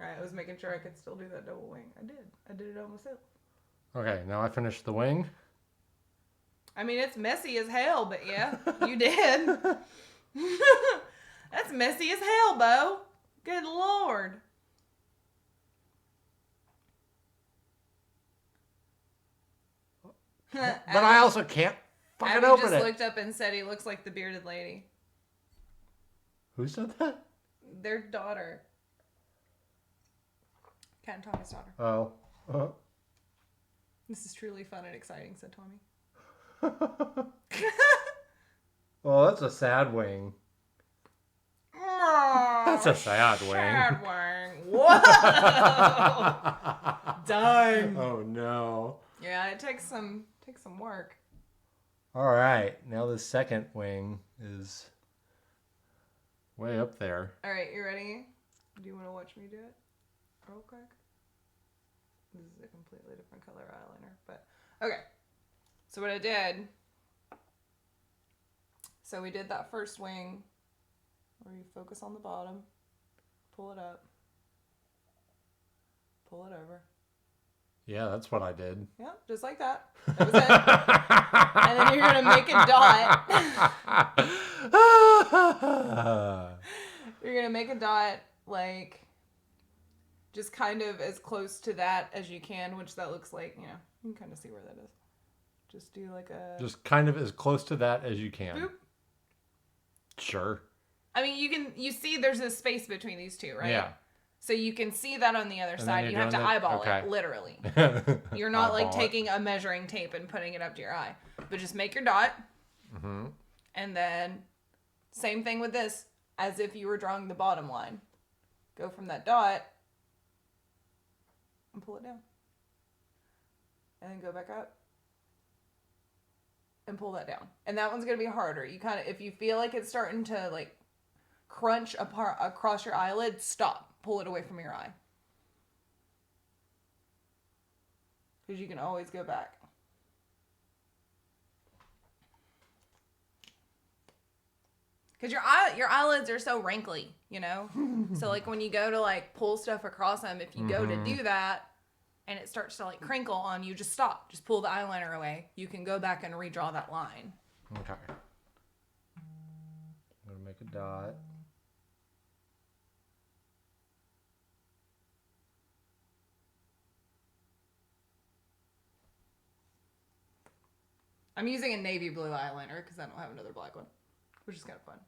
All right, I was making sure I could still do that double wing. I did. I did it on myself. Okay, now I finished the wing. I mean, it's messy as hell, but yeah, you did. That's messy as hell, Bo. Good Lord. But I also can't fucking Abby open just it. looked up and said he looks like the bearded lady. Who said that? Their daughter. Cat and Tommy's daughter. Oh. This is truly fun and exciting, said Tommy. Well, that's a sad wing. That's It's a sad wing. Sad wing. Whoa. Dang. Oh no. Yeah, it takes some work. All right, now the second wing is way up there. All right, you ready? Do you want to watch me do it real quick? This is a completely different color eyeliner, but okay. So what I did, so we did that first wing where you focus on the bottom, pull it up, pull it over. Yeah, that's what I did. Yeah, just like that. That was it. And then you're going to make a dot. You're going to make a dot, like, just kind of as close to that as you can, which that looks like, you can kind of see where that is. Just do like a... Just kind of as close to that as you can. Boop. Sure. I mean, you see there's a space between these two, right? Yeah. So you can see that on the other And side. You have to eyeball it, literally. You're not like taking a measuring tape and putting it up to your eye. But just make your dot. Mm-hmm. And then same thing with this, as if you were drawing the bottom line. Go from that dot and pull it down. And then go back up and pull that down. And that one's going to be harder. You kind of, if you feel like it's starting to like crunch apart across your eyelid, stop. Pull it away from your eye. Because you can always go back. Because your eyelids are so wrinkly, So like when you go to like pull stuff across them, if you go to do that and it starts to like crinkle on you, just stop. Just pull the eyeliner away. You can go back and redraw that line. Okay. I'm going to make a dot. I'm using a navy blue eyeliner because I don't have another black one, which is kind of fun.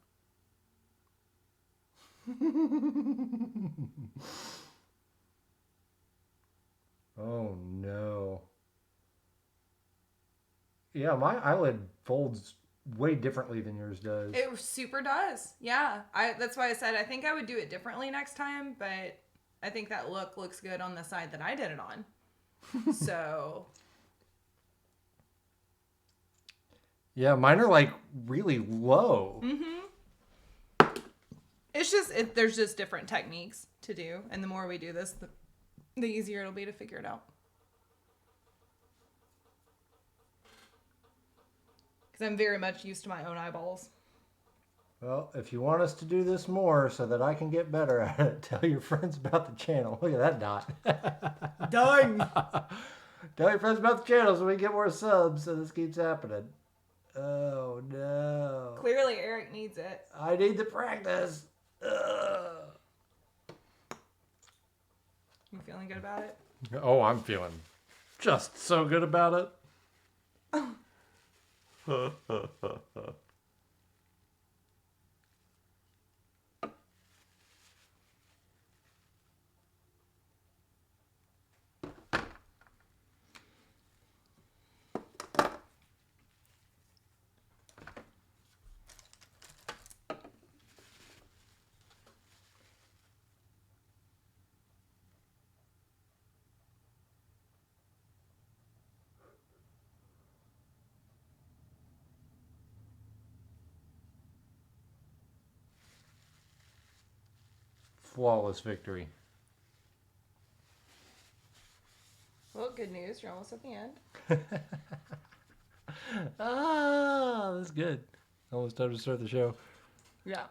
Oh no. Yeah, my eyelid folds way differently than yours does. It super does. Yeah. That's why I said I think I would do it differently next time, but I think that look looks good on the side that I did it on. So... Yeah, mine are like really low. Mm-hmm. It's just, there's just different techniques to do. And the more we do this, the easier it'll be to figure it out. Because I'm very much used to my own eyeballs. Well, if you want us to do this more so that I can get better at it, tell your friends about the channel. Look at that dot. Done. Tell your friends about the channel so we get more subs so this keeps happening. Oh no. Clearly Eric needs it. I need the practice. Ugh. You feeling good about it? Oh, I'm feeling just so good about it. Flawless victory. Well, good news. You're almost at the end. That's good. Almost time to start the show. Yeah.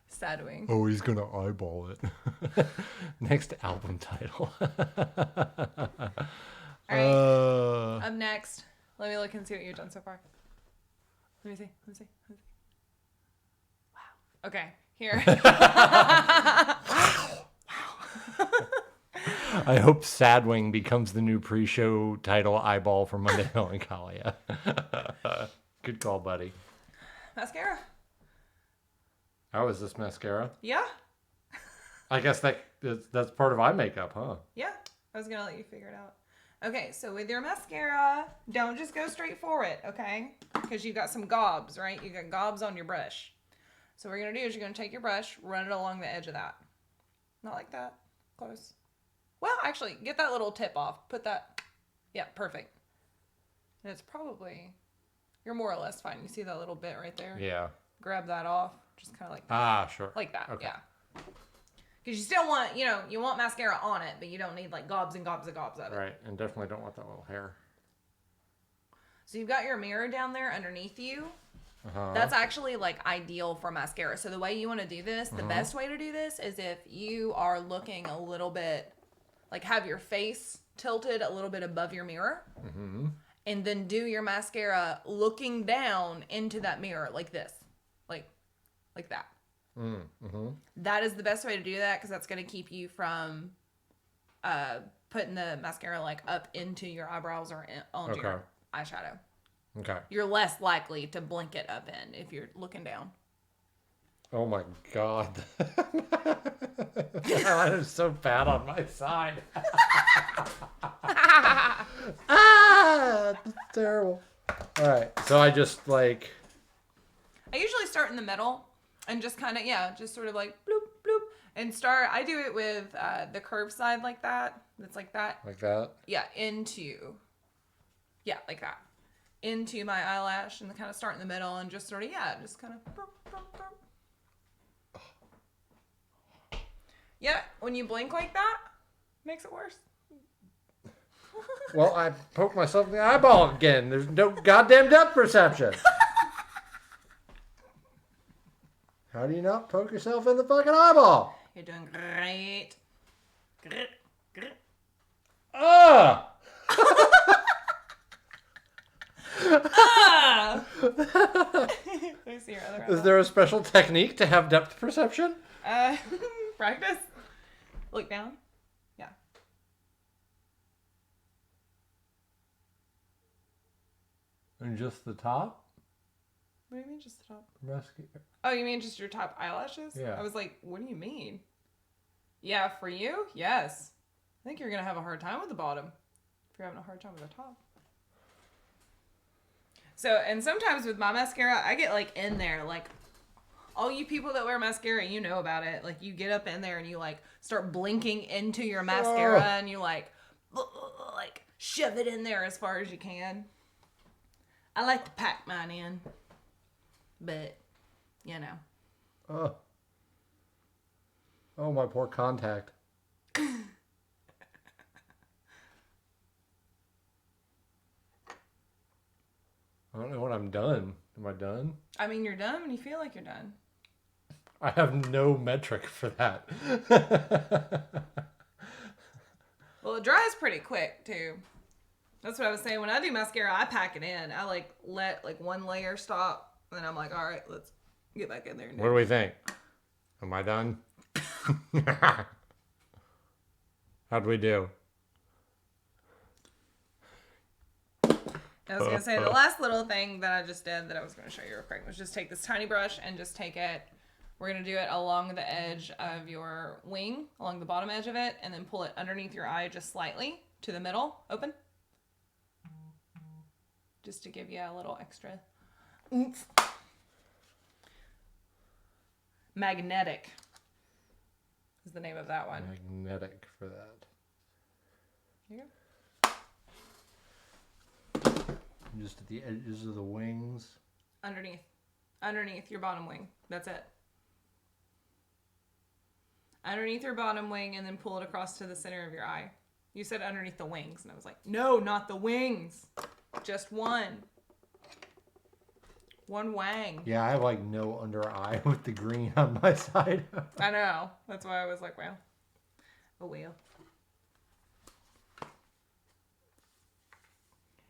Sad wing. Oh, he's gonna eyeball it. Next album title. All right. Up next. Let me look and see what you've done so far. Let me see. Wow. Okay. Here. I hope Sadwing becomes the new pre-show title eyeball for Monday Melancholia. Good call, buddy. Mascara. How is this mascara? Yeah. I guess that's part of eye makeup, huh? Yeah. I was going to let you figure it out. Okay, so with your mascara, don't just go straight for it, okay? Because you got some gobs, right? You got gobs on your brush. So what you're going to do is you're going to take your brush, run it along the edge of that. Not like that. Close. Well, actually, get that little tip off. Put that. Yeah, perfect. And it's probably, you're more or less fine. You see that little bit right there? Yeah. Grab that off. Just kind of like that. Ah, sure. Like that, Okay. yeah. Because you still want, you want mascara on it, but you don't need like gobs and gobs and gobs of it. Right, and definitely don't want that little hair. So you've got your mirror down there underneath you. Uh-huh. That's actually like ideal for mascara. So the way you want to do this, the best way to do this is if you are looking a little bit, like have your face tilted a little bit above your mirror. Mm-hmm. And then do your mascara looking down into that mirror like this. Like that. Mm-hmm. That is the best way to do that because that's going to keep you from putting the mascara like up into your eyebrows or onto your eyeshadow. Okay. You're less likely to blink it up in if you're looking down. Oh my God. That is so bad on my side. That's terrible. All right. So I just like. I usually start in the middle and just kind of, just sort of like bloop, bloop. And start, I do it with the curved side like that. It's like that. Like that? Yeah, like that. Into my eyelash and kind of start in the middle and just sort of, just kind of. Yeah, when you blink like that, makes it worse. Well, I poked myself in the eyeball again. There's no goddamn depth perception. How do you not poke yourself in the fucking eyeball? You're doing great. Ah! Let me see your other eyeball. Is there a special technique to have depth perception? Practice. Look down. Yeah. And just the top? What do you mean just the top? Mascara. Oh, you mean just your top eyelashes? Yeah. I was like, what do you mean? Yeah, for you? Yes. I think you're going to have a hard time with the bottom if you're having a hard time with the top. So, and sometimes with my mascara, I get like in there, like all you people that wear mascara, you know about it. Like you get up in there and you like start blinking into your mascara and you like shove it in there as far as you can. I like to pack mine in, but you know. Oh, my poor contact. I don't know when I'm done. Am I done? I mean, you're done when you feel like you're done. I have no metric for that. Well, it dries pretty quick, too. That's what I was saying. When I do mascara, I pack it in. I, let, one layer stop. And then I'm like, all right, let's get back in there. What do we think? Am I done? How'd we do? I was going to say, the last little thing that I just did that I was going to show you real quick was just take this tiny brush and just take it. We're going to do it along the edge of your wing, along the bottom edge of it, and then pull it underneath your eye just slightly to the middle. Open. Just to give you a little extra oomph. Magnetic is the name of that one. Magnetic for that. Here you go. Just at the edges of the wings. Underneath your bottom wing. That's it. Underneath your bottom wing and then pull it across to the center of your eye. You said underneath the wings and I was like, no, not the wings. Just one. One wang. Yeah, I have no under eye with the green on my side. I know. That's why I was like, well. Oh, well.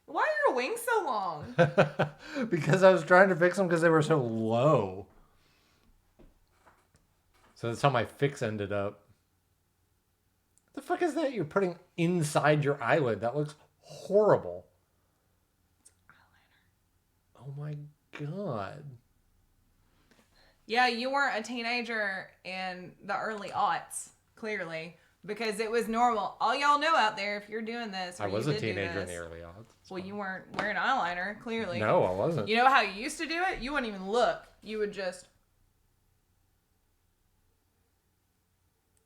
Why are your wings so long? Because I was trying to fix them because they were so low. So that's how my fix ended up. What the fuck is that you're putting inside your eyelid? That looks horrible. It's eyeliner. Oh my god. Yeah, you weren't a teenager in the early aughts, clearly. Because it was normal. All y'all know out there, if you're doing this, I was a teenager in the early odds. Well, you weren't wearing eyeliner, clearly. No, I wasn't. You know how you used to do it? You wouldn't even look. You would just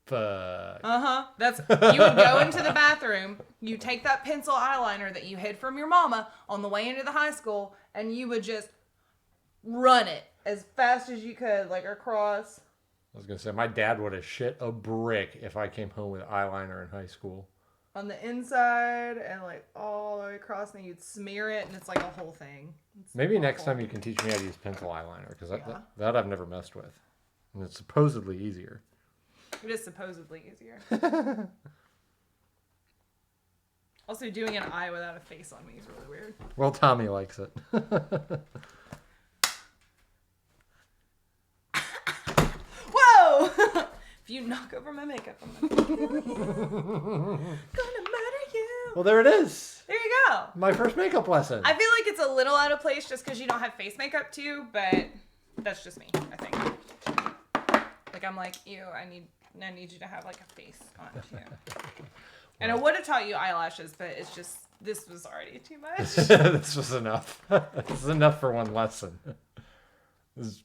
Fuck. That's you would go into the bathroom, you take that pencil eyeliner that you hid from your mama on the way into the high school, and you would just run it as fast as you could, like across. I was gonna say my dad would have shit a brick if I came home with eyeliner in high school. On the inside and like all the way across, and then you'd smear it, and it's like a whole thing. It's Maybe awful. next time you can teach me how to use pencil eyeliner, because Yeah. that I've never messed with, and it's supposedly easier. It is supposedly easier. Also, doing an eye without a face on me is really weird. Well, Tommy likes it. Whoa! If you knock over my makeup, I'm gonna murder you. Well, there it is. There you go. My first makeup lesson. I feel like it's a little out of place just because you don't have face makeup too, but that's just me, I think. Like I'm like, ew, I need you to have like a face on too. And I would have taught you eyelashes, but it's just this was already too much. This was enough. This is enough for one lesson. This is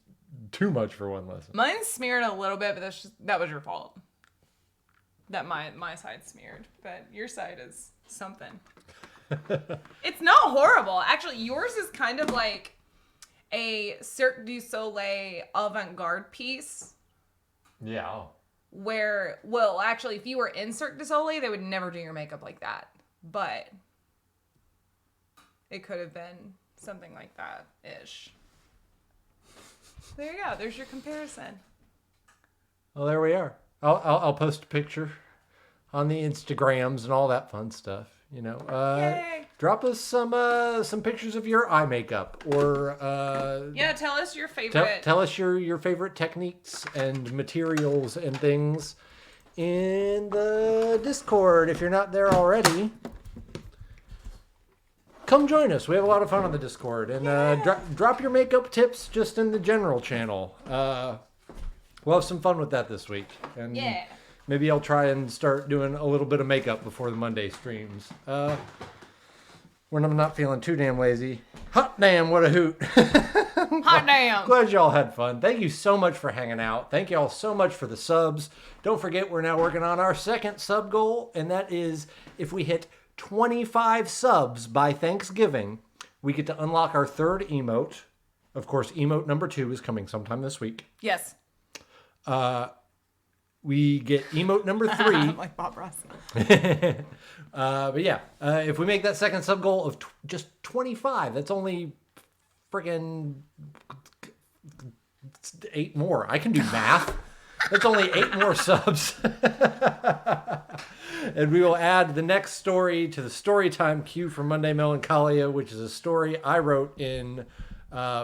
too much for one lesson. Mine smeared a little bit, but that was your fault. That my side smeared, but your side is something. It's not horrible. Actually, yours is kind of like a Cirque du Soleil avant-garde piece. Yeah. Where, well, actually, if you were in Cirque du Soleil, they would never do your makeup like that. But it could have been something like that-ish. There you go. There's your comparison. Well, there we are. I'll post a picture on the Instagrams and all that fun stuff. You know, Yay! Drop us some pictures of your eye makeup, or Yeah, tell us your favorite. tell us your favorite techniques and materials and things in the Discord if you're not there already. Come join us. We have a lot of fun on the Discord, and drop your makeup tips just in the general channel. We'll have some fun with that this week, and Yeah. maybe I'll try and start doing a little bit of makeup before the Monday streams. When I'm not feeling too damn lazy. Hot damn, what a hoot. Hot damn. Glad y'all had fun. Thank you so much for hanging out. Thank y'all so much for the subs. Don't forget, we're now working on our second sub goal, and that is if we hit 25 subs by Thanksgiving, we get to unlock our third emote. Of course, emote number 2 is coming sometime this week. Yes. We get emote number 3. I'm like Bob Ross. But yeah, if we make that second sub goal of just 25, that's only friggin' 8 more. I can do math. That's only 8 more subs. And we will add the next story to the storytime queue for Monday Melancholia, which is a story I wrote in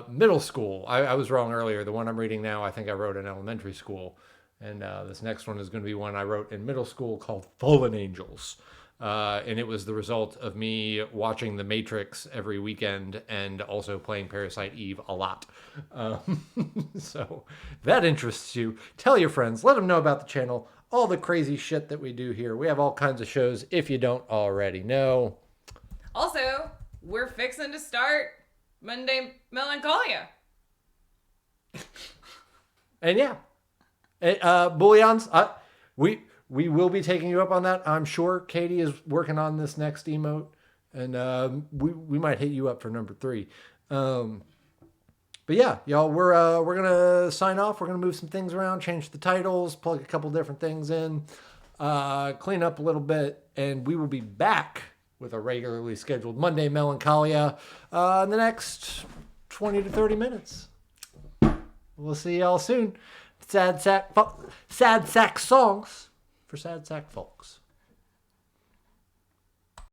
middle school. I was wrong earlier. The one I'm reading now, I think I wrote in elementary school. And this next one is going to be one I wrote in middle school called Fallen Angels. And it was the result of me watching The Matrix every weekend and also playing Parasite Eve a lot. So if that interests you, tell your friends, let them know about the channel, all the crazy shit that we do here. We have all kinds of shows if you don't already know. Also, we're fixing to start Monday Melancholia. And yeah, Bullions, we will be taking you up on that. I'm sure Katie is working on this next emote, and we might hit you up for number 3. But yeah, y'all, we're gonna sign off. We're gonna move some things around, change the titles, plug a couple different things in, clean up a little bit, and we will be back with a regularly scheduled Monday Melancholia in the next 20 to 30 minutes. We'll see y'all soon. Sad sack songs for sad sack folks.